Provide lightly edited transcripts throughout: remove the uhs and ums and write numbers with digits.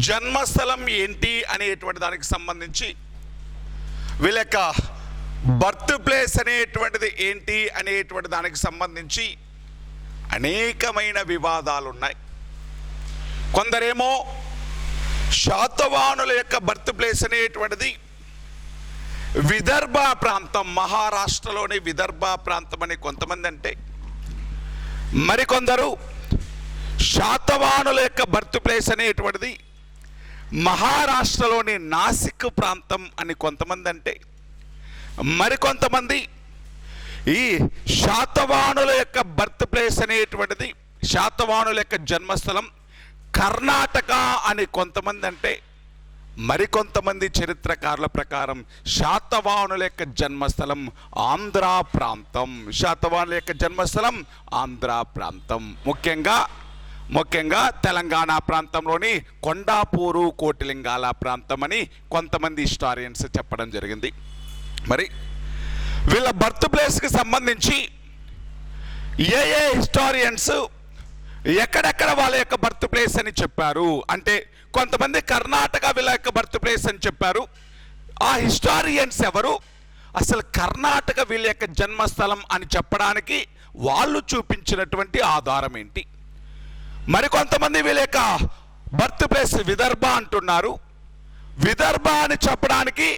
జన్మస్థలం ఏంటి అనేటువంటి దానికి సంబంధించి వీళ్ళ యొక్క బర్త్ ప్లేస్ అనేటువంటిది ఏంటి అనేటువంటి దానికి సంబంధించి అనేకమైన వివాదాలు ఉన్నాయి. కొందరేమో శాతవాహనుల యొక్క బర్త్ ప్లేస్ అనేటువంటిది విదర్భ ప్రాంతం, మహారాష్ట్రలోని విదర్భ ప్రాంతం అని కొంతమంది అంటే, మరికొందరు శాతవాహనుల యొక్క బర్త్ ప్లేస్ అనేటువంటిది మహారాష్ట్రలోని నాసిక్ ప్రాంతం అని కొంతమంది అంటే, మరికొంతమంది ఈ శాతవాహనుల యొక్క బర్త్ ప్లేస్ అనేటువంటిది, శాతవాహనుల యొక్క జన్మస్థలం కర్ణాటక అని కొంతమంది అంటే, మరికొంతమంది చరిత్రకారుల ప్రకారం శాతవాహనుల యొక్క జన్మస్థలం ఆంధ్ర ప్రాంతం, శాతవాహనుల యొక్క జన్మస్థలం ఆంధ్ర ప్రాంతం, ముఖ్యంగా తెలంగాణ ప్రాంతంలోని కొండాపూరు కోటిలింగాల ప్రాంతం అని కొంతమంది హిస్టారియన్స్ చెప్పడం జరిగింది. మరి వీళ్ళ బర్త్ ప్లేస్కి సంబంధించి ఏ హిస్టారియన్స్ ఎక్కడెక్కడ వాళ్ళ యొక్క బర్త్ ప్లేస్ అని చెప్పారు అంటే, కొంతమంది కర్ణాటక వీళ్ళ యొక్క బర్త్ ప్లేస్ అని చెప్పారు. ఆ హిస్టారియన్స్ ఎవరు, అసలు కర్ణాటక వీళ్ళ యొక్క జన్మస్థలం అని చెప్పడానికి వాళ్ళు చూపించినటువంటి ఆధారం ఏంటి? మరికొంతమంది వీళ్ళ యొక్క బర్త్ ప్లేస్ విదర్భ అంటున్నారు. విదర్భ అని చెప్పడానికి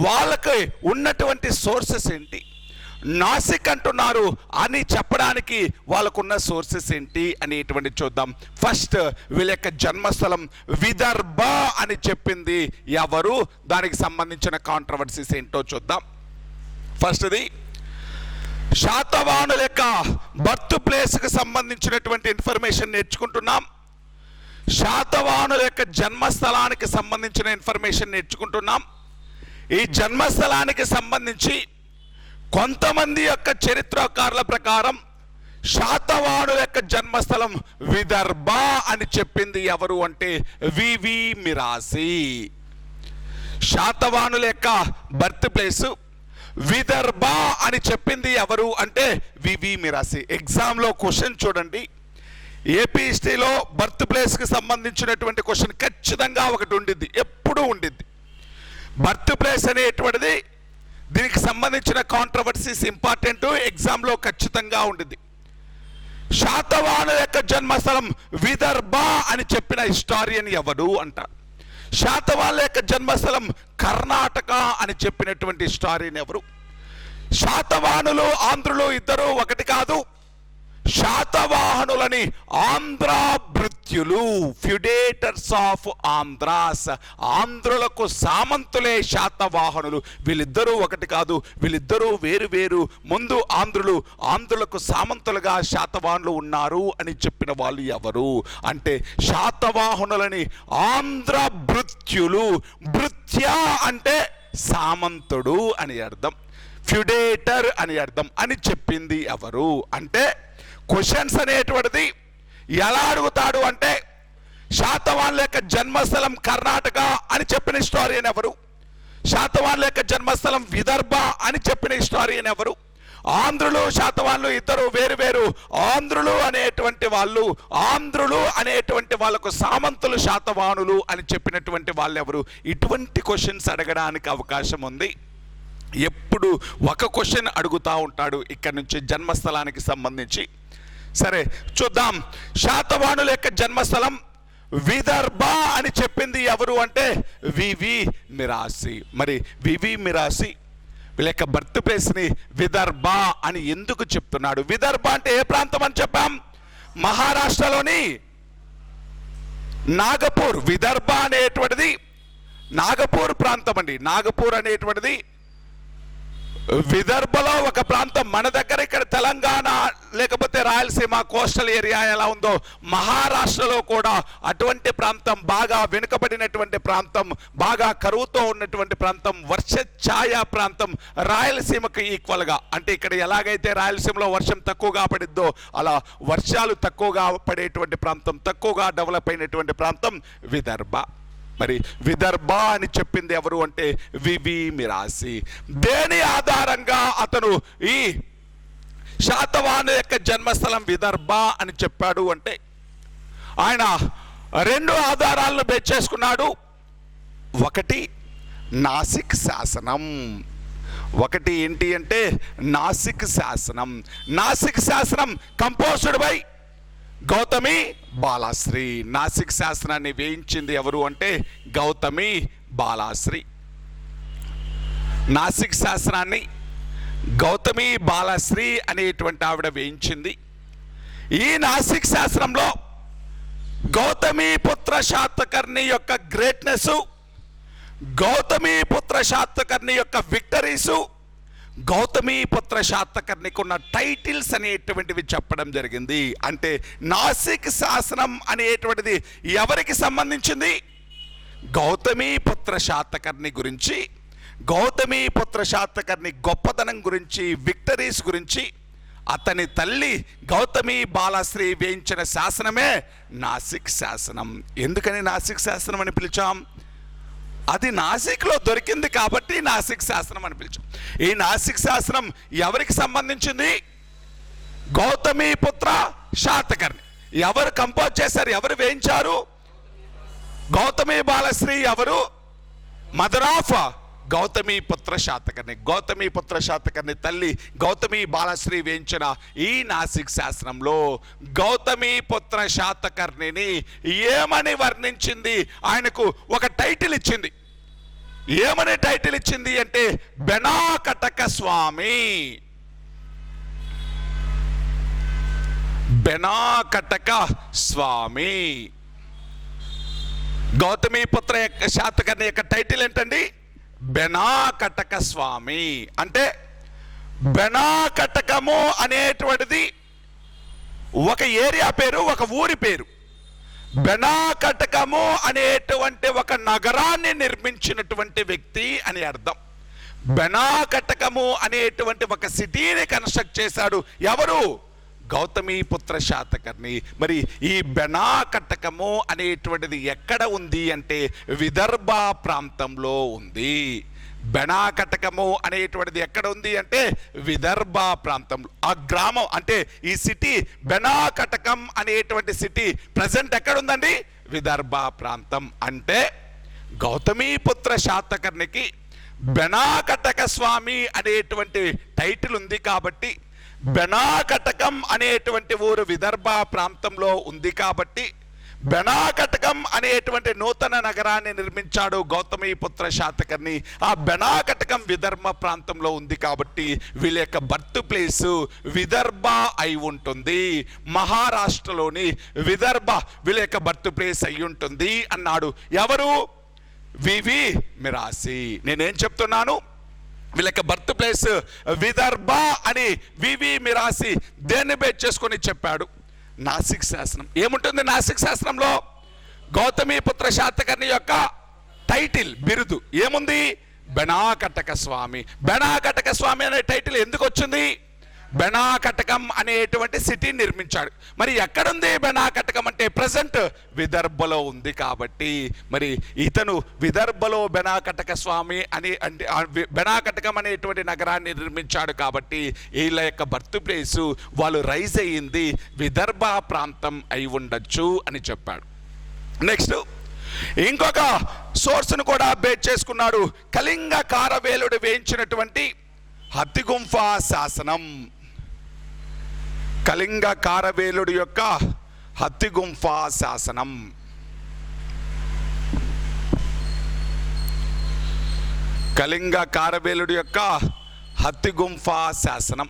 వాళ్ళకి ఉన్నటువంటి సోర్సెస్ ఏంటి? నాసిక్ అంటున్నారు అని చెప్పడానికి వాళ్ళకున్న సోర్సెస్ ఏంటి అనేటువంటి చూద్దాం. ఫస్ట్ వీళ్ళ యొక్క జన్మస్థలం విదర్భ అని చెప్పింది ఎవరు, దానికి సంబంధించిన కాంట్రవర్సీస్ ఏంటో చూద్దాం. ఫస్ట్ది శాతవాహనుల యొక్క బర్త్ ప్లేస్కి సంబంధించినటువంటి ఇన్ఫర్మేషన్ నేర్చుకుంటున్నాం. శాతవాహనుల యొక్క జన్మస్థలానికి సంబంధించిన ఇన్ఫర్మేషన్ నేర్చుకుంటున్నాం. ఈ జన్మస్థలానికి సంబంధించి కొంతమంది యొక్క చరిత్రకారుల ప్రకారం శాతవాహనుల యొక్క జన్మస్థలం విదర్భ అని చెప్పింది ఎవరు అంటే వివి మిరాసి. శాతవాహనుల యొక్క బర్త్ ప్లేస్ విదర్భ అని చెప్పింది ఎవరు అంటే వివి మిరాసి. ఎగ్జామ్లో క్వశ్చన్ చూడండి, ఏపీ హిస్టరీలో బర్త్ ప్లేస్కి సంబంధించినటువంటి క్వశ్చన్ ఖచ్చితంగా ఒకటి ఉండిద్ది, ఎప్పుడూ ఉండిద్ది. బర్త్ ప్లేస్ అనేటువంటిది దీనికి సంబంధించిన కాంట్రవర్సీస్ ఇంపార్టెంట్, ఎగ్జామ్లో ఖచ్చితంగా ఉండిద్ది. శాతవాహనుల యొక్క జన్మస్థలం విదర్భ అని చెప్పిన హిస్టారియన్ ఎవరు అంటారు. శాతవాహనుల యొక్క జన్మస్థలం కర్ణాటక అని చెప్పినటువంటి హిస్టారియన్ ఎవరు? శాతవాహనులు ఆంధ్రులు ఇద్దరు ఒకటి కాదు. శాతవాహనులని ఆంధ్ర భృత్యులు, ఫ్యూడేటర్స్ ఆఫ్ ఆంధ్రాస్, ఆంధ్రులకు సామంతులే శాతవాహనులు. వీళ్ళిద్దరూ ఒకటి కాదు, వీళ్ళిద్దరూ వేరు వేరు. ముందు ఆంధ్రులకు సామంతులుగా శాతవాహనులు ఉన్నారు అని చెప్పిన వాళ్ళు ఎవరు అంటే శాతవాహనులని ఆంధ్ర భృత్యులు. భృత్య అంటే సామంతుడు అని అర్థం, ఫ్యూడేటర్ అని అర్థం అని చెప్పింది ఎవరు అంటే, క్వశ్చన్స్ అనేటువంటిది ఎలా అడుగుతాడు అంటే, శాతవాహనుల యొక్క జన్మస్థలం కర్ణాటక అని చెప్పిన హిస్టారియన్ ఎవరు? శాతవాహనుల యొక్క జన్మస్థలం విదర్భ అని చెప్పిన హిస్టారియన్ ఎవరు? ఆంధ్రులు శాతవాహనులు ఇద్దరు వేరు వేరు. ఆంధ్రులు అనేటువంటి వాళ్ళకు సామంతులు శాతవాహనులు అని చెప్పినటువంటి వాళ్ళు ఎవరు? ఇటువంటి క్వశ్చన్స్ అడగడానికి అవకాశం ఉంది. ఎప్పుడు ఒక క్వశ్చన్ అడుగుతూ ఉంటాడు ఇక్కడ నుంచి జన్మస్థలానికి సంబంధించి. సరే చూద్దాం. శాతవాహనుల యొక్క జన్మస్థలం విదర్భ అని చెప్పింది ఎవరు అంటే వివి మిరాసి. మరి వివి మిరాసి వీళ్ళ యొక్క బర్త్ ప్లేస్ని విదర్భ అని ఎందుకు చెప్తున్నాడు? విదర్భ అంటే ఏ ప్రాంతం అని చెప్పాం? మహారాష్ట్రలోని నాగపూర్. విదర్భ అనేటువంటిది నాగపూర్ ప్రాంతం అండి. నాగపూర్ అనేటువంటిది విదర్భలో ఒక ప్రాంతం. మన దగ్గర ఇక్కడ తెలంగాణ లేకపోతే రాయలసీమ కోస్టల్ ఏరియా ఎలా ఉందో, మహారాష్ట్రలో కూడా అటువంటి ప్రాంతం, బాగా వెనుకబడినటువంటి ప్రాంతం, బాగా కరువుతో ఉన్నటువంటి ప్రాంతం, వర్ష ఛాయ ప్రాంతం రాయలసీమకు ఈక్వల్గా. అంటే ఇక్కడ ఎలాగైతే రాయలసీమలో వర్షం తక్కువగా పడిద్దో అలా వర్షాలు తక్కువగా పడేటువంటి ప్రాంతం, తక్కువగా డెవలప్ అయినటువంటి ప్రాంతం విదర్భ. మరి విదర్భ అని చెప్పింది ఎవరు అంటే వివి మిరాసి. దేని ఆధారంగా అతను ఈ శాతవాహనుల యొక్క జన్మస్థలం విదర్భ అని చెప్పాడు అంటే, ఆయన రెండు ఆధారాలను బేస్ చేసుకున్నాడు. ఒకటి నాసిక్ శాసనం, ఒకటి ఏంటి అంటే నాసిక్ శాసనం. నాసిక్ శాసనం కంపోజ్డ్ బై గౌతమి బాలాశ్రీ. నాసిక్ శాసనాన్ని వేయించింది ఎవరు అంటే గౌతమి బాలాశ్రీ. నాసిక్ శాసనాన్ని గౌతమి బాలాశ్రీ అనేటువంటి ఆవిడ వేయించింది. ఈ నాసిక్ శాసనంలో గౌతమి పుత్ర శాతకర్ణి యొక్క గ్రేట్నెస్, గౌతమి పుత్ర శాతకర్ణి యొక్క విక్టరీసు, గౌతమి పుత్ర శాతకర్ణికి ఉన్న టైటిల్స్ అనేటువంటివి చెప్పడం జరిగింది. అంటే నాసిక్ శాసనం అనేటువంటిది ఎవరికి సంబంధించింది? గౌతమి పుత్ర శాతకర్ణి గురించి, గౌతమి పుత్ర శాతకర్ణి గొప్పతనం గురించి, విక్టరీస్ గురించి, అతని తల్లి గౌతమి బాలాశ్రీ వేయించిన శాసనమే నాసిక్ శాసనం. ఎందుకని నాసిక్ శాసనం అని పిలిచాం? అది నాసిక్లో దొరికింది కాబట్టి నాసిక్ శాసనం అని పిలిచాం. ఈ నాసిక్ శాసనం ఎవరికి సంబంధించింది? గౌతమి పుత్ర శాతకర్ణి. ఎవరు కంపోజ్ చేశారు, ఎవరు వేయించారు? గౌతమి బాలశ్రీ. ఎవరు? మదర్ ఆఫ్ గౌతమి పుత్ర శాతకర్ణి. గౌతమి పుత్ర శాతకర్ణి తల్లి గౌతమి బాలశ్రీ వేయించిన ఈ నాసిక్ శాసనంలో గౌతమి పుత్ర శాతకర్ణిని ఏమని వర్ణించింది? ఆయనకు ఒక టైటిల్ ఇచ్చింది. ఏమని టైటిల్ ఇచ్చింది అంటే బెనాకటక స్వామి. బెనాకటక స్వామి. గౌతమి పుత్ర శాతకర్ణి యొక్క టైటిల్ ఏంటండి? బెనాకటక స్వామి. అంటే బెనాకటకము అనేటువంటిది ఒక ఏరియా పేరు, ఒక ఊరి పేరు. బెనాకటకము అనేటువంటి ఒక నగరాన్ని నిర్మించినటువంటి వ్యక్తి అని అర్థం. బెనాకటకము అనేటువంటి ఒక సిటీని కన్స్ట్రక్ట్ చేశాడు. ఎవరు? గౌతమి పుత్ర శాతకర్ణి. మరి ఈ బెనాకటకము అనేటువంటిది ఎక్కడ ఉంది అంటే విదర్భ ప్రాంతంలో ఉంది. బెనాకటకము అనేటువంటిది ఎక్కడ ఉంది అంటే విదర్భ ప్రాంతంలో. ఆ గ్రామం అంటే ఈ సిటీ బెనాకటకం అనేటువంటి సిటీ ప్రజెంట్ ఎక్కడ ఉందండి? విదర్భ ప్రాంతం. అంటే గౌతమి పుత్ర శాతకర్ణికి బెనాకటక స్వామి అనేటువంటి టైటిల్ ఉంది కాబట్టి, బెనాకటకం అనేటువంటి ఊరు విదర్భ ప్రాంతంలో ఉంది కాబట్టి, బెనాకటకం అనేటువంటి నూతన నగరాన్ని నిర్మించాడు గౌతమి పుత్ర శాతకర్ణి. ఆ బెనాకటకం విదర్భ ప్రాంతంలో ఉంది కాబట్టి వీళ్ళ యొక్క బర్త్ ప్లేస్ విదర్భ అయి ఉంటుంది. మహారాష్ట్రలోని విదర్భ వీళ్ళ యొక్క బర్త్ ప్లేస్ అయి ఉంటుంది అన్నాడు. ఎవరు? వివి మిరాసి. నేనేం చెప్తున్నాను? వీళ్ళ యొక్క బర్త్ ప్లేస్ విదర్భ అని వివి మిరాసి దేన్ని బేస్ చేసుకొని చెప్పాడు? నాసిక్ శాసనం. ఏముంటుంది నాసిక్ శాసనంలో? గౌతమి పుత్ర శాతకర్ణి యొక్క టైటిల్, బిరుదు ఏముంది? బెనాకటక స్వామి. బెనాకటక స్వామి అనే టైటిల్ ఎందుకు వచ్చింది? బెనాకటకం అనేటువంటి సిటీ నిర్మించాడు. మరి ఎక్కడుంది బెనాకటకం అంటే ప్రజెంట్ విదర్భలో ఉంది కాబట్టి మరి ఇతను విదర్భలో బెనాకటక స్వామి అని అంటే బెనాకటకం అనేటువంటి నగరాన్ని నిర్మించాడు కాబట్టి వీళ్ళ యొక్క బర్త్ ప్లేసు వాళ్ళు రైజ్ అయ్యింది విదర్భ ప్రాంతం అయి ఉండొచ్చు అని చెప్పాడు. నెక్స్ట్ ఇంకొక సోర్స్ను కూడా బేస్ చేసుకున్నాడు. కళింగ కారవేలుడు వేయించినటువంటి హత్తిగుంఫ శాసనం. కళింగ కారవేలుడు యొక్క హత్తిగుంఫ శాసనం. కళింగ కారవేలుడు యొక్క హత్తిగుంఫ శాసనం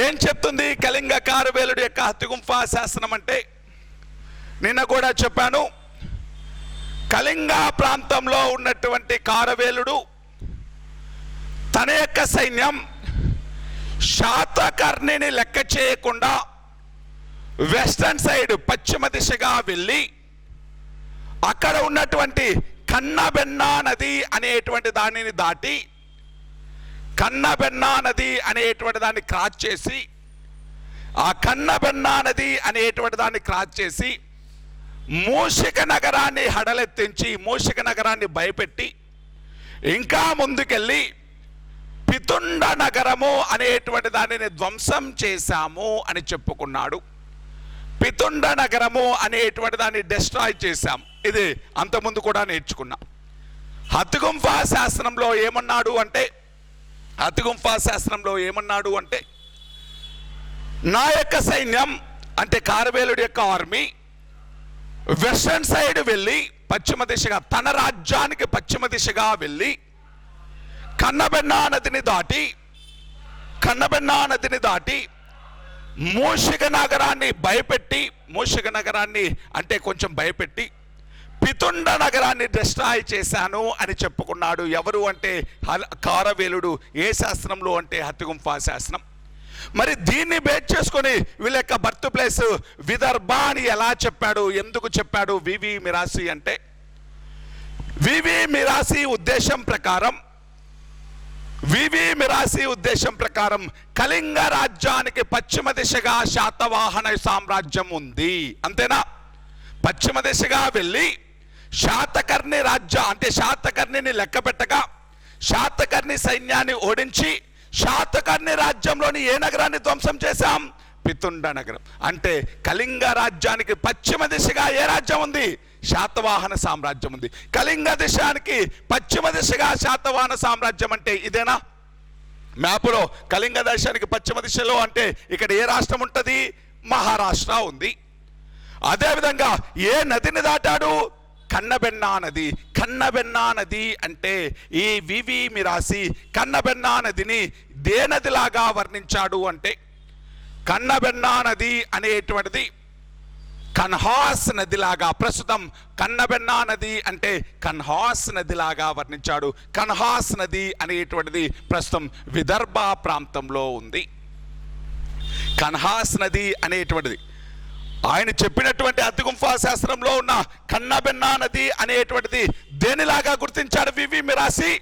ఏం చెప్తుంది? కళింగ కారవేలుడు యొక్క హత్తిగుంఫ శాసనం అంటే నిన్న కూడా చెప్పాను, కళింగ ప్రాంతంలో ఉన్నటువంటి కారవేలుడు తన యొక్క సైన్యం శాతకర్ణిని లెక్క చేయకుండా వెస్టర్న్ సైడ్ పశ్చిమ దిశగా వెళ్ళి అక్కడ ఉన్నటువంటి కన్నబెన్నా నది అనేటువంటి దానిని దాటి, కన్నబెన్నా నది అనేటువంటి దాన్ని క్రాస్ చేసి, ఆ కన్నబెన్నా నది అనేటువంటి దాన్ని క్రాస్ చేసి మూషిక నగరాన్ని హడలెత్తించి, మూషిక నగరాన్ని భయపెట్టి ఇంకా ముందుకెళ్ళి పితుండ నగరము అనేటువంటి దానిని ధ్వంసం చేశాము అని చెప్పుకున్నాడు. పితుండ నగరము అనేటువంటి దాన్ని డిస్ట్రాయ్ చేశాం. ఇది అంతకుముందు కూడా నేర్చుకున్నాం. హతుగుంఫా శాసనంలో ఏమన్నాడు అంటే నా యొక్క సైన్యం అంటే కారవేలుడి యొక్క ఆర్మీ వెస్టర్న్ సైడ్ వెళ్ళి పశ్చిమ దిశగా, తన రాజ్యానికి పశ్చిమ దిశగా వెళ్ళి కన్నబెన్నా నదిని దాటి మూషిక నగరాన్ని అంటే కొంచెం భయపెట్టి పితుండ నగరాన్ని డిస్ట్రాయ్ చేశాను అని చెప్పుకున్నాడు. ఎవరు అంటే కారవేలుడు. ఏ శాసనంలో అంటే హతుగుంఫా శాసనం. మరి దీన్ని బేస్ చేసుకొని వీళ్ళ యొక్క బర్త్ ప్లేస్ విదర్భ అని ఎలా చెప్పాడు, ఎందుకు చెప్పాడు వివి మిరాసి అంటే, వివి మిరాసి ఉద్దేశం ప్రకారం కళింగ రాజ్యానికి పశ్చిమ దిశగా శాతవాహన సామ్రాజ్యం ఉంది. అంతేనా? పశ్చిమ దిశగా వెళ్ళి శాతకర్ణి అంటే శాతకర్ణిని లెక్క పెట్టగా శాతకర్ణి సైన్యాన్ని ఓడించి శాతకర్ణి రాజ్యంలోని ఏ నగరాన్ని ధ్వంసం చేశాం? పితుండ నగరం. అంటే కళింగ రాజ్యానికి పశ్చిమ దిశగా ఏ రాజ్యం ఉంది? శాతవాహన సామ్రాజ్యం ఉంది. కళింగ దేశానికి పశ్చిమ దిశగా శాతవాహన సామ్రాజ్యం అంటే ఇదేనా? మ్యాపులో కళింగ దేశానికి పశ్చిమ దిశలో అంటే ఇక్కడ ఏ రాష్ట్రం ఉంటుంది? మహారాష్ట్ర ఉంది. అదేవిధంగా ఏ నదిని దాటాడు? కన్నబెన్నా నది అంటే ఈ వివి మిరాసి కన్నబెన్నా నదిని దే నదిలాగా వర్ణించాడు అంటే, కన్నబెన్నా నది అనేటువంటిది కన్హాస్ నదిలాగా, ప్రస్తుతం కన్నబెన్నా నది అంటే కన్హాస్ నదిలాగా వర్ణించాడు. కన్హాస్ నది అనేటువంటిది ప్రస్తుతం విదర్భ ప్రాంతంలో ఉంది. కన్హాస్ నది అనేటువంటిది ఆయన చెప్పినటువంటి హతుగుంఫా శాస్త్రంలో ఉన్న కన్నబెన్నా నది అనేటువంటిది దేనిలాగా గుర్తించాడు వివి మిరాసి?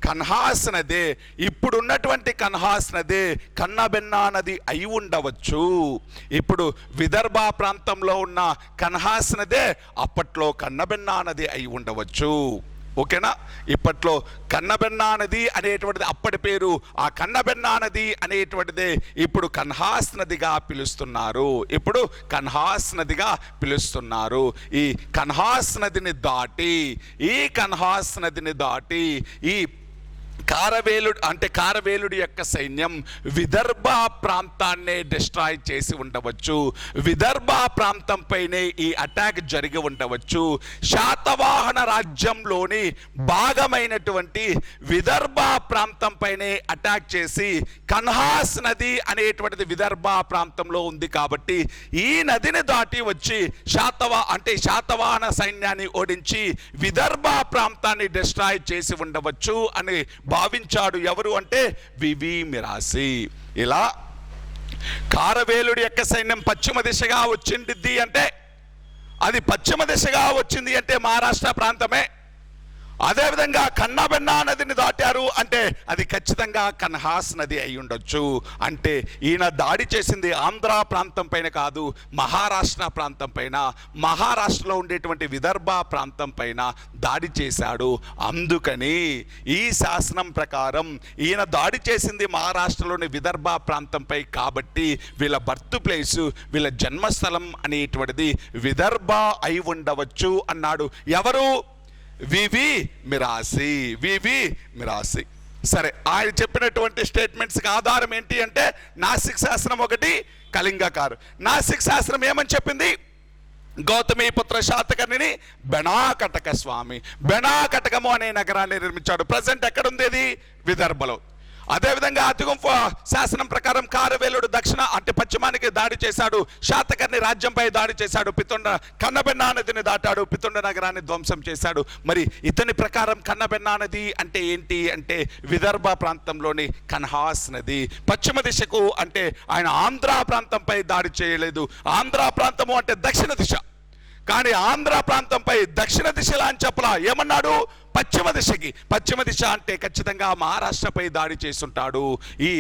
కన్హాస్ నదే. ఇప్పుడున్నటువంటి కన్హాస్ నదే కన్నబెన్నా నది అయి ఉండవచ్చు. ఇప్పుడు విదర్భ ప్రాంతంలో ఉన్న కన్హాస్ నదే అప్పట్లో కన్నబెన్నా నది అయి ఉండవచ్చు. ఓకేనా? ఇప్పట్లో కన్నబెన్నా నది అనేటువంటిది అప్పటి పేరు. ఆ కన్నబెన్నా నది అనేటువంటిదే ఇప్పుడు కన్హాస్ నదిగా పిలుస్తున్నారు. ఈ కన్హాస్ నదిని దాటి ఈ కారవేలుడి యొక్క సైన్యం విదర్భ ప్రాంతాన్నే డిస్ట్రాయ్ చేసి ఉండవచ్చు. విదర్భ ప్రాంతంపైనే ఈ అటాక్ జరిగి ఉండవచ్చు. శాతవాహన రాజ్యంలోని భాగమైనటువంటి విదర్భ ప్రాంతంపైనే అటాక్ చేసి, కన్హాస్ నది అనేటువంటిది విదర్భ ప్రాంతంలో ఉంది కాబట్టి ఈ నదిని దాటి వచ్చి శాతవాహన సైన్యాన్ని ఓడించి విదర్భ ప్రాంతాన్ని డిస్ట్రాయ్ చేసి ఉండవచ్చు అని భావించాడు. ఎవరు అంటే వివి మిరాసి. ఇలా కారవేలుడి యొక్క సైన్యం పశ్చిమ దిశగా వచ్చింది అంటే, అది పశ్చిమ దిశగా వచ్చింది అంటే మహారాష్ట్ర ప్రాంతమే. అదేవిధంగా కన్నబెన్నా నదిని దాటారు అంటే అది ఖచ్చితంగా కన్హాస్ నది అయి ఉండొచ్చు. అంటే ఈయన దాడి చేసింది ఆంధ్ర ప్రాంతం పైన కాదు, మహారాష్ట్ర ప్రాంతం పైన, మహారాష్ట్రలో ఉండేటువంటి విదర్భ ప్రాంతం పైన దాడి చేశాడు. అందుకని ఈ శాసనం ప్రకారం ఈయన దాడి చేసింది మహారాష్ట్రలోని విదర్భ ప్రాంతంపై కాబట్టి వీళ్ళ బర్త్ ప్లేసు, వీళ్ళ జన్మస్థలం అనేటువంటిది విదర్భ అయి ఉండవచ్చు అన్నాడు. ఎవరు? వివి మిరాసి. సరే, ఆయన చెప్పినటువంటి స్టేట్మెంట్స్కి ఆధారం ఏంటి అంటే నాసిక్ శాసనం ఒకటి, కళింగకారు. నాసిక్ శాసనం ఏమని చెప్పింది? గౌతమిపుత్ర శాతకర్ణిని బెనాకటక స్వామి, బెనాకటకము అనే నగరాన్ని నిర్మించాడు. ప్రజెంట్ ఎక్కడుంది? అది విదర్భలో. అదేవిధంగా హతుగుంఫా శాసనం ప్రకారం కారవేలుడు పశ్చిమానికి దాడి చేశాడు, శాతకర్ణి రాజ్యంపై దాడి చేశాడు, కన్నబెన్నా నదిని దాటాడు, పితుండ నగరాన్ని ధ్వంసం చేశాడు. మరి ఇతని ప్రకారం కన్నబెన్నా నది అంటే ఏంటి అంటే విదర్భ ప్రాంతంలోని కన్హాస్ నది. పశ్చిమ దిశకు అంటే ఆయన ఆంధ్ర ప్రాంతంపై దాడి చేయలేదు. ఆంధ్ర ప్రాంతము అంటే దక్షిణ దిశ, కానీ ఆంధ్ర ప్రాంతంపై దక్షిణ దిశలా అని చెప్పలా. ఏమన్నాడు? పశ్చిమ దిశకి. పశ్చిమ దిశ అంటే ఖచ్చితంగా మహారాష్ట్రపై దాడి చేస్తుంటాడు. ఈ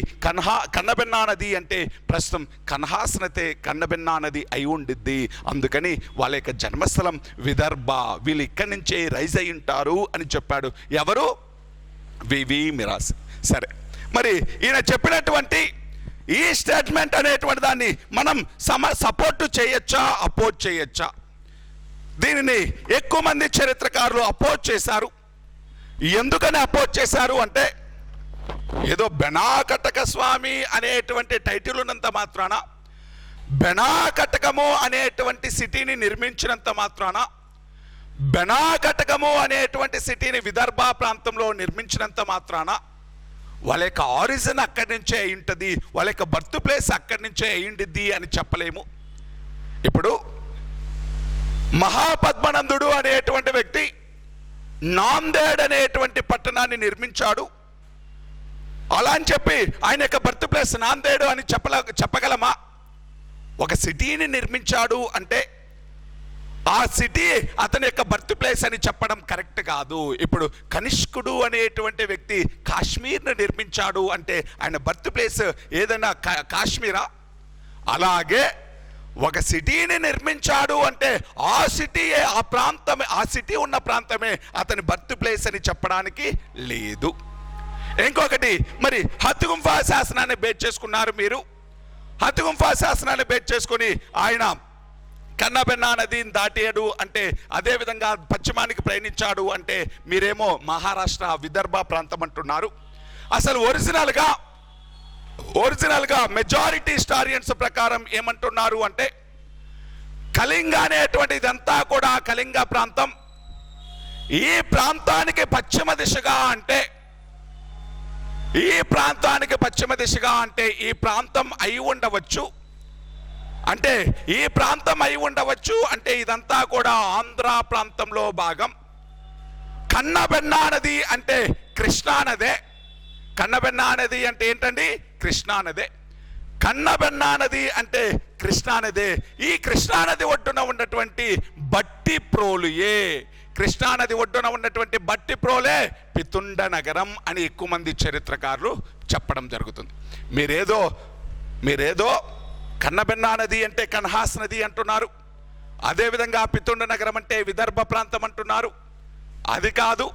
కన్నబెన్నా నది అంటే ప్రస్తుతం కన్హాస్ నది కన్నబెన్నా నది అయి ఉండిద్ది. అందుకని వాళ్ళ యొక్క జన్మస్థలం విదర్భ, వీళ్ళు ఇక్కడి నుంచే రైజ్ అయి ఉంటారు అని చెప్పాడు. ఎవరు? వివి మిరాసి. సరే, మరి ఈయన చెప్పినటువంటి ఈ స్టేట్మెంట్ అనేటువంటి దాన్ని మనం సపోర్ట్ చేయొచ్చా, అపోజ్ చేయొచ్చా? దీనిని ఎక్కువ మంది చరిత్రకారులు అపోజ్ చేశారు. ఎందుకని అపోజ్ చేశారు అంటే, ఏదో బెనాకటక స్వామి అనేటువంటి టైటిల్ ఉన్నంత మాత్రాన, బెనాకటకము అనేటువంటి సిటీని నిర్మించినంత మాత్రాన, బెనాకటకము అనేటువంటి సిటీని విదర్భ ప్రాంతంలో నిర్మించినంత మాత్రాన వాళ్ళ యొక్క ఆరిజిన్ అక్కడి నుంచే అయి ఉంటుంది, వాళ్ళ యొక్క బర్త్ ప్లేస్ అక్కడి నుంచే అయ్యిండిద్ది అని చెప్పలేము. ఇప్పుడు మహాపద్మనందుడు అనేటువంటి వ్యక్తి నాందేడ్ అనేటువంటి పట్టణాన్ని నిర్మించాడు. అలా అని చెప్పి ఆయన యొక్క బర్త్ ప్లేస్ నాందేడు అని చెప్పగలమా? ఒక సిటీని నిర్మించాడు అంటే ఆ సిటీ అతని యొక్క బర్త్ ప్లేస్ అని చెప్పడం కరెక్ట్ కాదు. ఇప్పుడు కనిష్కుడు అనేటువంటి వ్యక్తి కాశ్మీర్ను నిర్మించాడు అంటే ఆయన బర్త్ ప్లేస్ ఏదైనా కాశ్మీరా? అలాగే ఒక సిటీని నిర్మించాడు అంటే ఆ సిటీయే, ఆ ప్రాంతమే, ఆ సిటీ ఉన్న ప్రాంతమే అతని బర్త్ ప్లేస్ అని చెప్పడానికి లేదు. ఇంకొకటి, మరి హత్గుంఫా శాసనాన్ని బేస్ చేసుకున్నారు మీరు. హత్గుంఫా శాసనాన్ని బేస్ చేసుకుని ఆయన కన్నబెన్నా నదిని దాటాడు అంటే, అదేవిధంగా పశ్చిమానికి ప్రయాణించాడు అంటే మీరేమో మహారాష్ట్ర విదర్భ ప్రాంతం అంటున్నారు. అసలు ఒరిజినల్గా మెజారిటీ హిస్టారియన్స్ ప్రకారం ఏమంటున్నారు అంటే, కళింగ అనేటువంటి ఇదంతా కూడా కళింగ ప్రాంతం. ఈ ప్రాంతానికి పశ్చిమ దిశగా అంటే, ఈ ప్రాంతానికి పశ్చిమ దిశగా అంటే ఈ ప్రాంతం అయి ఉండవచ్చు. అంటే ఈ ప్రాంతం అయి ఉండవచ్చు అంటే ఇదంతా కూడా ఆంధ్ర ప్రాంతంలో భాగం. కన్నబెన్నా నది అంటే కృష్ణా నదే. కన్నబెన్నా నది అంటే ఏంటండి? కృష్ణా నదే. కన్నబెన్నా నది అంటే కృష్ణా నదే. ఈ కృష్ణా నది ఒడ్డున ఉన్నటువంటి బట్టి ప్రోలుయే, కృష్ణా నది ఒడ్డున ఉన్నటువంటి బట్టి ప్రోలే పితుండ నగరం అని ఎక్కువ మంది చరిత్రకారులు చెప్పడం జరుగుతుంది. మీరేదో కన్నబెన్నా నది అంటే కన్హాస్ నది అంటున్నారు, అదేవిధంగా పితుండ నగరం అంటే విదర్భ ప్రాంతం అంటున్నారు. అది కాదు,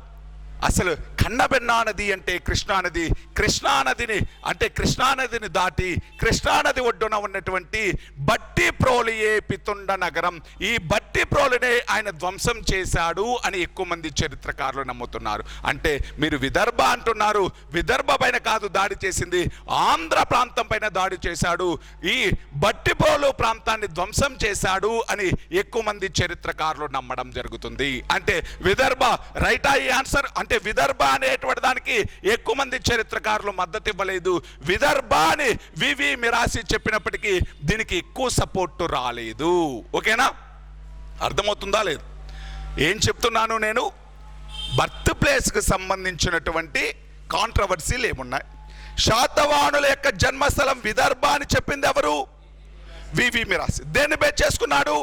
అసలు కన్నబెన్నా నది అంటే కృష్ణానది. కృష్ణానదిని అంటే కృష్ణానదిని దాటి కృష్ణానది ఒడ్డున ఉన్నటువంటి బట్టి ప్రోలియే పితుండ నగరం. ఈ బట్టి ప్రోలునే ఆయన ధ్వంసం చేశాడు అని ఎక్కువ మంది చరిత్రకారులు నమ్ముతున్నారు. అంటే మీరు విదర్భ అంటున్నారు, విదర్భ పైన కాదు దాడి చేసింది, ఆంధ్ర ప్రాంతం పైన దాడి చేశాడు, ఈ బట్టి ప్రోలు ప్రాంతాన్ని ధ్వంసం చేశాడు అని ఎక్కువ మంది చరిత్రకారులు నమ్మడం జరుగుతుంది. అంటే విదర్భ రైటా ఈ ఆన్సర్? అంటే విదర్భ అనేటువంటి దానికి ఎక్కువ మంది చరిత్రకారులు మద్దతు ఇవ్వలేదు. విదర్భ అని వివి మిరాసి చెప్పినప్పటికీ దీనికి ఎక్కువ సపోర్ట్ రాలేదు. ఓకేనా? అర్థమవుతుందా లేదు? ఏం చెప్తున్నాను నేను? బర్త్ ప్లేస్కి సంబంధించినటువంటి కాంట్రవర్సీలు ఏమున్నాయి? శాతవాహనుల యొక్క జన్మస్థలం విదర్భ అని చెప్పింది ఎవరు? వివి మిరాసి. దేన్ని బేస్ చేసుకున్నాడు?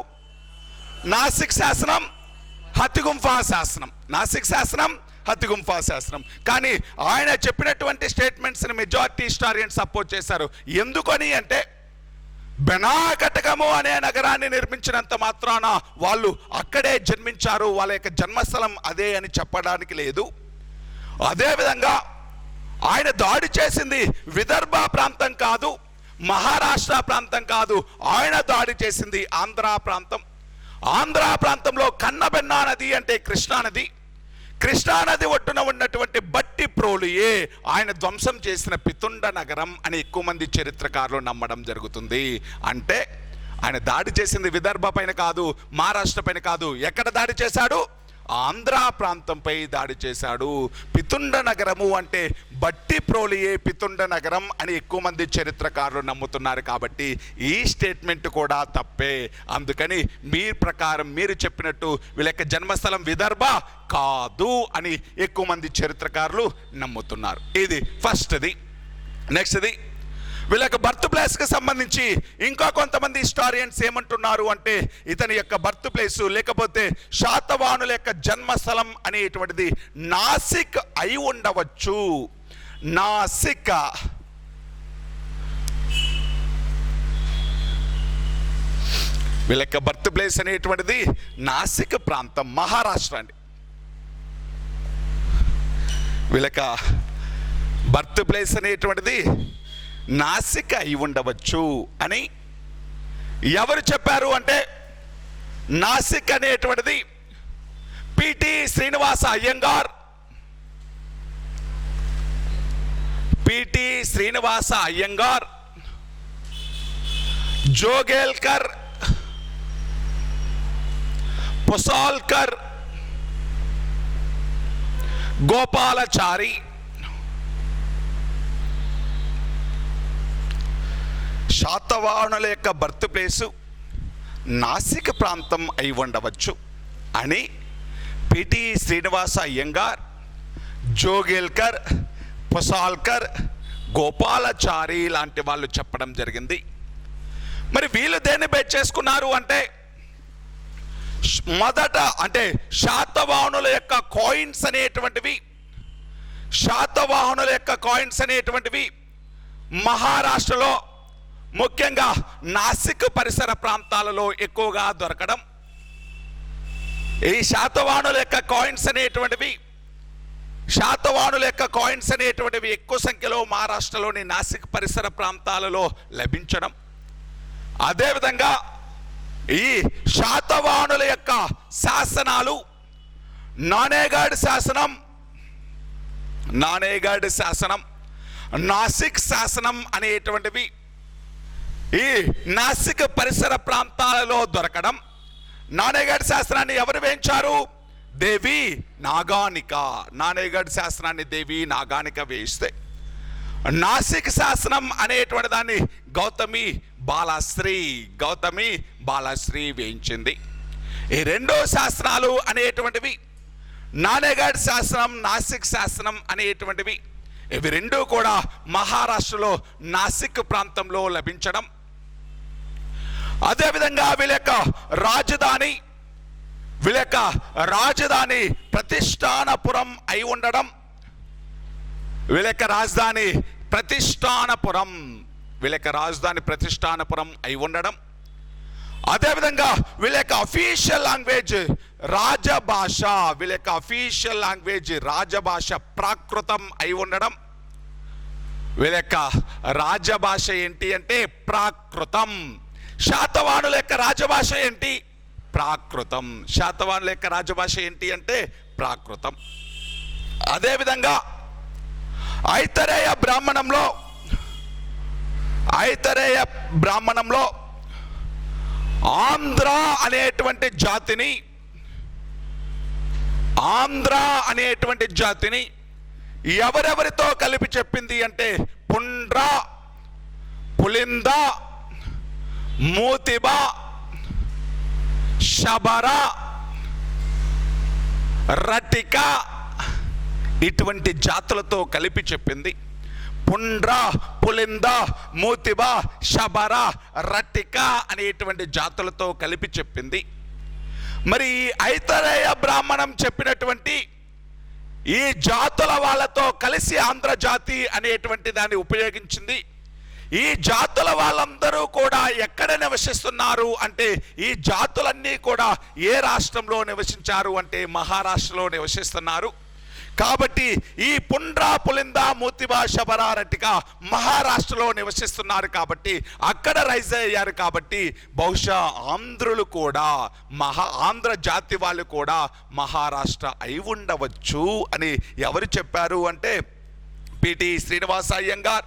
నాసిక్ శాసనం, హత్గుంఫా శాసనం. నాసిక్ శాసనం, హత్గుంఫా శాసనం. కానీ ఆయన చెప్పినటువంటి స్టేట్మెంట్స్ని మెజారిటీ హిస్టారియన్స్ సపోర్ట్ చేశారు. ఎందుకని అంటే, బెనాకటకము అనే నగరాన్ని నిర్మించినంత మాత్రాన వాళ్ళు అక్కడే జన్మించారు, వాళ్ళ యొక్క జన్మస్థలం అదే అని చెప్పడానికి లేదు. అదేవిధంగా ఆయన దాడి చేసింది విదర్భ ప్రాంతం కాదు, మహారాష్ట్ర ప్రాంతం కాదు, ఆయన దాడి చేసింది ఆంధ్ర ప్రాంతం. ఆంధ్ర ప్రాంతంలో కన్నబెన్నా నది అంటే కృష్ణానది, కృష్ణానది ఒడ్డున ఉన్నటువంటి బట్టి ప్రోలుయే ఆయన ధ్వంసం చేసిన పితుండ నగరం అని ఎక్కువ మంది చరిత్రకారులు నమ్మడం జరుగుతుంది. అంటే ఆయన దాడి చేసింది విదర్భ పైన కాదు, మహారాష్ట్ర పైన కాదు. ఎక్కడ దాడి చేశాడు? ఆంధ్ర ప్రాంతంపై దాడి చేశాడు. పితుండ నగరము అంటే బట్టి ప్రోలియే పితుండ నగరం అని ఎక్కువ మంది చరిత్రకారులు నమ్ముతున్నారు. కాబట్టి ఈ స్టేట్మెంట్ కూడా తప్పే. అందుకని మీ ప్రకారం మీరు చెప్పినట్టు వీళ్ళ యొక్క జన్మస్థలం విదర్భ కాదు అని ఎక్కువ మంది చరిత్రకారులు నమ్ముతున్నారు. ఇది ఫస్ట్ది. నెక్స్ట్ది, వీళ్ళ యొక్క బర్త్ ప్లేస్కి సంబంధించి ఇంకా కొంతమంది హిస్టారియన్స్ ఏమంటున్నారు అంటే, ఇతని యొక్క బర్త్ ప్లేసు లేకపోతే శాతవాహనుల యొక్క జన్మస్థలం అనేటువంటిది నాసిక్ అయి ఉండవచ్చు. నాసిక్. వీళ్ళ యొక్క బర్త్ ప్లేస్ అనేటువంటిది నాసిక్ ప్రాంతం, మహారాష్ట్ర అండి. వీళ్ళ యొక్క బర్త్ ప్లేస్ అనేటువంటిది నాసిక అయి ఉండవచ్చు అని ఎవరు చెప్పారు అంటే, నాసిక్ అనేటువంటిది పిటి శ్రీనివాస అయ్యంగార్, పిటి శ్రీనివాస అయ్యంగార్, జోగేల్కర్, పుసాల్కర్, గోపాలచారి, శాతవాహనుల యొక్క బర్త్ ప్లేసు నాసిక్ ప్రాంతం అయి ఉండవచ్చు అని పిటి శ్రీనివాస అయ్యంగార్, జోగేల్కర్, పుసాల్కర్, గోపాలచారి లాంటి వాళ్ళు చెప్పడం జరిగింది. మరి వీళ్ళు దేన్ని బేస్ చేసుకున్నారు అంటే, మొదట అంటే శాతవాహనుల యొక్క కాయిన్స్ అనేటువంటివి, శాతవాహనుల యొక్క కాయిన్స్ అనేటువంటివి మహారాష్ట్రలో ముఖ్యంగా నాసిక్ పరిసర ప్రాంతాలలో ఎక్కువగా దొరకడం. ఈ శాతవాహనుల యొక్క కాయిన్స్ అనేటువంటివి ఎక్కువ సంఖ్యలో మహారాష్ట్రలోని నాసిక్ పరిసర ప్రాంతాలలో లభించడం. అదేవిధంగా ఈ శాతవాహనుల యొక్క శాసనాలు నానేగఢ్ శాసనం, నాసిక్ శాసనం అనేటువంటివి ఈ నాసిక్ పరిసర ప్రాంతాలలో దొరకడం. నానేగఢ్ శాసనాన్ని ఎవరు వేయించారు? దేవి నాగానిక. నానేగఢ్ శాసనాన్ని దేవి నాగానిక వేయిస్తే, నాసిక్ శాసనం అనేటువంటి దాన్ని గౌతమి బాలశ్రీ వేయించింది. ఈ రెండో శాసనాలు అనేటువంటివి నానేగఢ్ శాసనం, నాసిక్ శాసనం అనేటువంటివి ఇవి రెండూ కూడా మహారాష్ట్రలో నాసిక్ ప్రాంతంలో లభించడం. అదేవిధంగా వీళ్ళ యొక్క రాజధాని ప్రతిష్టానపురం అయి ఉండడం. వీళ్ళ యొక్క రాజధాని ప్రతిష్టానపురం అయి ఉండడం. అదేవిధంగా వీళ్ళ యొక్క అఫీషియల్ లాంగ్వేజ్ రాజభాష ప్రాకృతం అయి ఉండడం. వీళ్ళ యొక్క రాజభాష ఏంటి అంటే ప్రాకృతం. శాతవాహనుల యొక్క రాజభాష ఏంటి? ప్రాకృతం. అదేవిధంగా ఐతరేయ బ్రాహ్మణంలో ఆంధ్ర అనేటువంటి జాతిని ఎవరెవరితో కలిపి చెప్పింది అంటే, పుండ్ర, పులింద, మూతిబ, శబర, రటిక ఇటువంటి జాతులతో కలిపి చెప్పింది. పుండ్ర, పులింద, మూతిబ, శబర, రటిక అనేటువంటి జాతులతో కలిపి చెప్పింది. మరి ఐతరేయ బ్రాహ్మణం చెప్పినటువంటి ఈ జాతుల వాళ్ళతో కలిసి ఆంధ్రజాతి అనేటువంటి దాన్ని ఉపయోగించింది. ఈ జాతుల వాళ్ళందరూ కూడా ఎక్కడ నివసిస్తున్నారు అంటే, ఈ జాతులన్నీ కూడా ఏ రాష్ట్రంలో నివసించారు అంటే మహారాష్ట్రలో నివసిస్తున్నారు. కాబట్టి ఈ పుండ్ర, పులింద, మూతిబ, శబర, రటిక మహారాష్ట్రలో నివసిస్తున్నారు. కాబట్టి అక్కడ రైజ్ అయ్యారు. కాబట్టి బహుశా ఆంధ్రులు కూడా ఆంధ్ర జాతి వాళ్ళు కూడా మహారాష్ట్ర అయి ఉండవచ్చు అని ఎవరు చెప్పారు అంటే, పిటి శ్రీనివాస అయ్యంగార్,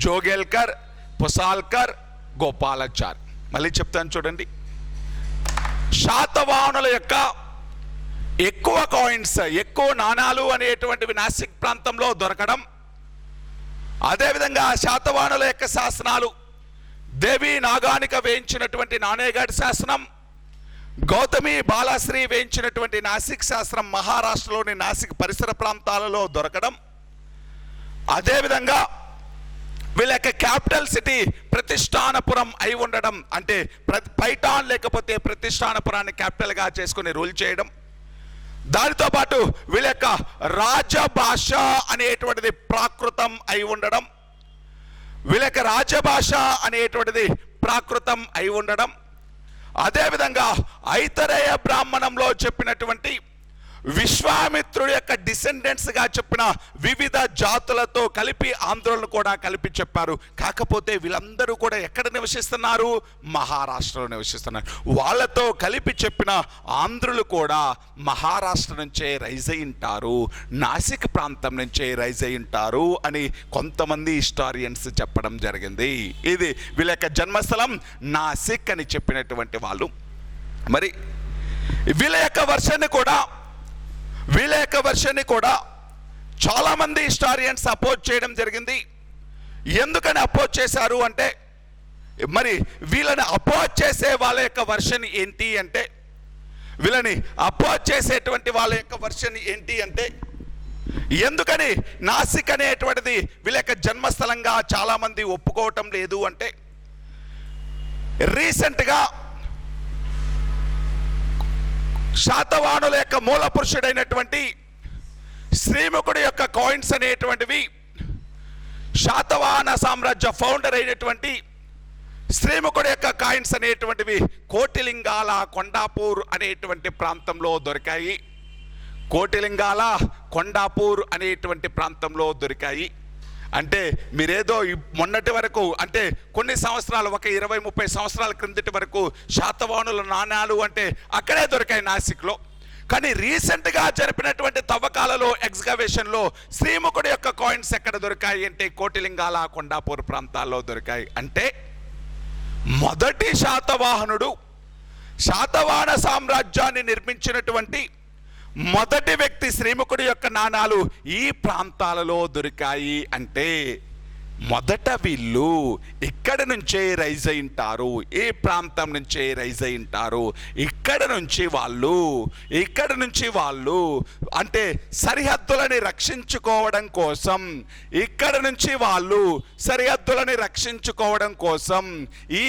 జోగేల్కర్, పుసాల్కర్, గోపాలాచారి. మళ్ళీ చెప్తాను చూడండి. శాతవాహనుల యొక్క ఎక్కువ కాయిన్స్, ఎక్కువ నాణాలు అనేటువంటివి నాసిక్ ప్రాంతంలో దొరకడం. అదేవిధంగా శాతవాహనుల యొక్క శాసనాలు దేవి నాగానిక వేయించినటువంటి నానేగఢ్ శాసనం, గౌతమి బాలశ్రీ వేయించినటువంటి నాసిక్ శాసనం మహారాష్ట్రలోని నాసిక్ పరిసర ప్రాంతాలలో దొరకడం. అదేవిధంగా వీళ్ళ యొక్క క్యాపిటల్ సిటీ ప్రతిష్టానపురం అయి ఉండడం. అంటే పైఠాన్ లేకపోతే ప్రతిష్టానపురాన్ని క్యాపిటల్గా చేసుకుని రూల్ చేయడం. దానితో పాటు వీళ్ళ యొక్క రాజభాష అనేటువంటిది ప్రాకృతం అయి ఉండడం. అదేవిధంగా ఐతరేయ బ్రాహ్మణంలో చెప్పినటువంటి విశ్వామిత్రుడి యొక్క డిసెండెంట్స్ గా చెప్పిన వివిధ జాతులతో కలిపి ఆంధ్రులను కూడా కలిపి చెప్పారు. కాకపోతే వీళ్ళందరూ కూడా ఎక్కడ నివసిస్తున్నారు? మహారాష్ట్రలో నివసిస్తున్నారు. వాళ్ళతో కలిపి చెప్పిన ఆంధ్రులు కూడా మహారాష్ట్ర నుంచే రైజ్ అయి ఉంటారు, నాసిక్ ప్రాంతం నుంచే రైజ్ అయి ఉంటారు అని కొంతమంది హిస్టారియన్స్ చెప్పడం జరిగింది. ఇది వీళ్ళ యొక్క జన్మస్థలం నాసిక్ అని చెప్పినటువంటి వాళ్ళు. మరి వీళ్ళ యొక్క వర్షన్ని కూడా చాలామంది హిస్టారియన్స్ అపోజ్ చేయడం జరిగింది. ఎందుకని అపోజ్ చేశారు అంటే, మరి వీళ్ళని అపోజ్ చేసే వాళ్ళ యొక్క వర్షన్ ఏంటి అంటే, వీళ్ళని అపోజ్ చేసేటువంటి వాళ్ళ యొక్క వర్షన్ ఏంటి అంటే, ఎందుకని నాసిక్ అనేటువంటిది వీళ్ళ యొక్క జన్మస్థలంగా చాలామంది ఒప్పుకోవటం లేదు అంటే, రీసెంట్గా శాతవాహనుల యొక్క మూల పురుషుడైనటువంటి శ్రీముఖుడి యొక్క కాయిన్స్ అనేటువంటివి, శాతవాహన సామ్రాజ్య ఫౌండర్ అయినటువంటి శ్రీముఖుడి యొక్క కాయిన్స్ అనేటువంటివి కోటిలింగాల కొండాపూర్ అనేటువంటి ప్రాంతంలో దొరికాయి. కోటిలింగాల కొండాపూర్ అనేటువంటి ప్రాంతంలో దొరికాయి. అంటే మీరేదో మొన్నటి వరకు, అంటే కొన్ని సంవత్సరాలు, ఒక 20-30 సంవత్సరాల క్రిందటి వరకు శాతవాహనుల నాణాలు అంటే అక్కడే దొరికాయి నాసిక్లో. కానీ రీసెంట్గా జరిపినటువంటి తవ్వకాలలో, ఎక్స్కవేషన్లో శ్రీముఖుడి యొక్క కాయిన్స్ ఎక్కడ దొరికాయి అంటే కోటిలింగాల కొండాపూర్ ప్రాంతాల్లో దొరికాయి. అంటే మొదటి శాతవాహనుడు, శాతవాహన సామ్రాజ్యాన్ని నిర్మించినటువంటి మొదటి వ్యక్తి శ్రీముఖుడి యొక్క నాణాలు ఈ ప్రాంతాలలో దొరికాయి. అంటే మొదట వీళ్ళు ఇక్కడ నుంచే రైజ్ అయి ఉంటారు, ఈ ప్రాంతం నుంచే రైజ్ అయి ఉంటారు. ఇక్కడ నుంచి వాళ్ళు అంటే సరిహద్దులని రక్షించుకోవడం కోసం, ఇక్కడ నుంచి వాళ్ళు సరిహద్దులని రక్షించుకోవడం కోసం ఈ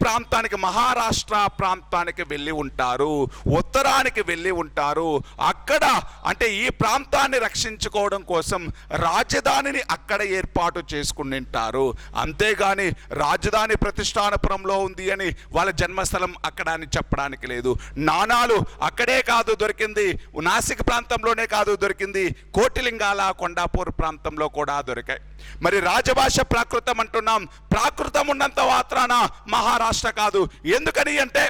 ప్రాంతానికి, మహారాష్ట్ర ప్రాంతానికి వెళ్ళి ఉంటారు, ఉత్తరానికి వెళ్ళి ఉంటారు. అక్కడ అంటే ఈ ప్రాంతాన్ని రక్షించుకోవడం కోసం రాజధానిని అక్కడ ఏర్పాటు చేసుకుని ఉంటారు. అంతేగాని రాజధాని ప్రతిష్టానపురంలో ఉంది అని వాళ్ళ జన్మస్థలం అక్కడ అని చెప్పడానికి లేదు. నాణాలు అక్కడే కాదు దొరికింది, నాసిక్ ప్రాంతంలోనే కాదు దొరికింది, కోటిలింగాల కొండాపూర్ ప్రాంతంలో కూడా దొరికాయి. మరి రాజభాష ప్రాకృతం అంటున్నాం, ప్రాకృతం ఉన్నంత మాత్రాన మహారాష్ట్ర కాదు. ఎందుకని అంటే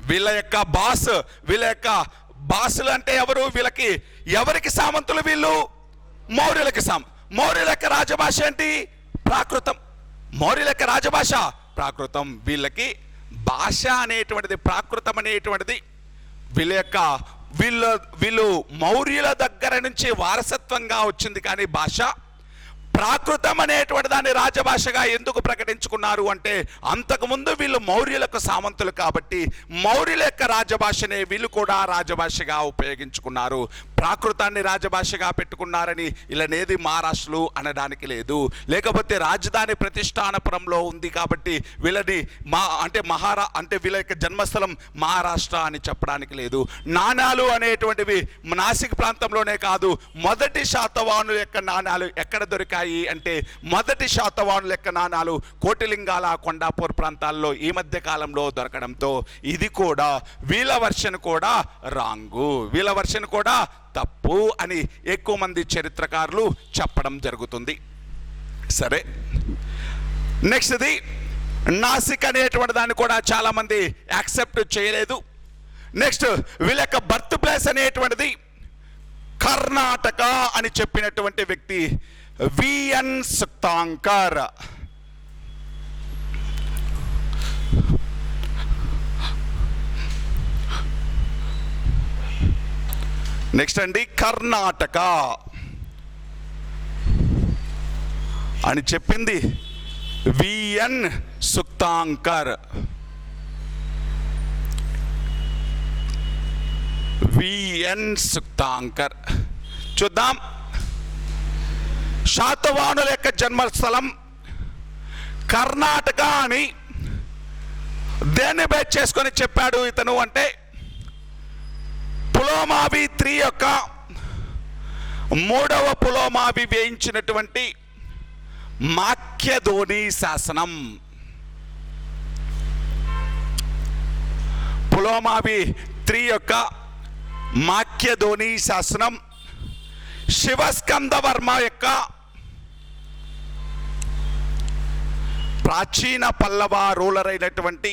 వీళ్ళ యొక్క బాసులు అంటే ఎవరు? ఎవరికి సామంతులు వీళ్ళు? మౌర్యులకి మౌర్యుల యొక్క రాజభాష ఏంటి? ప్రాకృతం. మౌర్యుల యొక్క రాజభాష ప్రాకృతం. వీళ్ళకి భాష అనేటువంటిది, ప్రాకృతం అనేటువంటిది వీళ్ళు మౌర్యుల దగ్గర నుంచి వారసత్వంగా వచ్చింది. కానీ భాష ప్రాకృతం అనేటువంటి దాన్ని రాజభాషగా ఎందుకు ప్రకటించుకున్నారు అంటే, అంతకుముందు వీళ్ళు మౌర్యులకు సామంతులు కాబట్టి మౌర్యుల యొక్క రాజభాషనే వీళ్ళు కూడా రాజభాషగా ఉపయోగించుకున్నారు. ప్రాకృతాన్ని రాజభాషగా పెట్టుకున్నారని ఇలానేది మహారాష్ట్రలు అనడానికి లేదు. లేకపోతే రాజధాని ప్రతిష్టానపురంలో ఉంది కాబట్టి వీళ్ళని వీళ్ళ యొక్క జన్మస్థలం మహారాష్ట్ర అని చెప్పడానికి లేదు. నాణాలు అనేటువంటివి నాసిక్ ప్రాంతంలోనే కాదు, మొదటి శాతవాహనుల యొక్క నాణాలు ఎక్కడ దొరికాయి అంటే, మొదటి శాతవాహనుల యొక్క నాణాలు కోటిలింగాల కొండాపూర్ ప్రాంతాల్లో ఈ మధ్య కాలంలో దొరకడంతో ఇది కూడా వీళ్ళ వర్షన్ కూడా రాంగు, వీళ్ళ వర్షన్ కూడా తప్పు అని ఎక్కువ మంది చరిత్రకారులు చెప్పడం జరుగుతుంది. సరే, నెక్స్ట్ది నాసిక్ అనేటువంటి దాన్ని కూడా చాలా మంది యాక్సెప్ట్ చేయలేదు. నెక్స్ట్ వీళ్ళ యొక్క బర్త్ ప్లేస్ అనేటువంటిది కర్ణాటక అని చెప్పినటువంటి వ్యక్తి విఎన్ సుక్తాంకర్. నెక్స్ట్ అండి, కర్ణాటక అని చెప్పింది విఎన్ సుక్తాంకర్. విఎన్ సుక్తాంకర్. చూద్దాం, శాతవాహనుల యొక్క జన్మస్థలం కర్ణాటక అని దేన్ని బేస్ చేసుకొని చెప్పాడు ఇతను అంటే, పులోమావి 3 యొక్క 3వ పులోమావి వేయించినటువంటి మాఖ్యధోని శాసనం. పులోమావి 3 యొక్క మాక్యధోని శాసనం శివస్కంద వర్మ యొక్క ప్రాచీన పల్లవ రూలర్ అయినటువంటి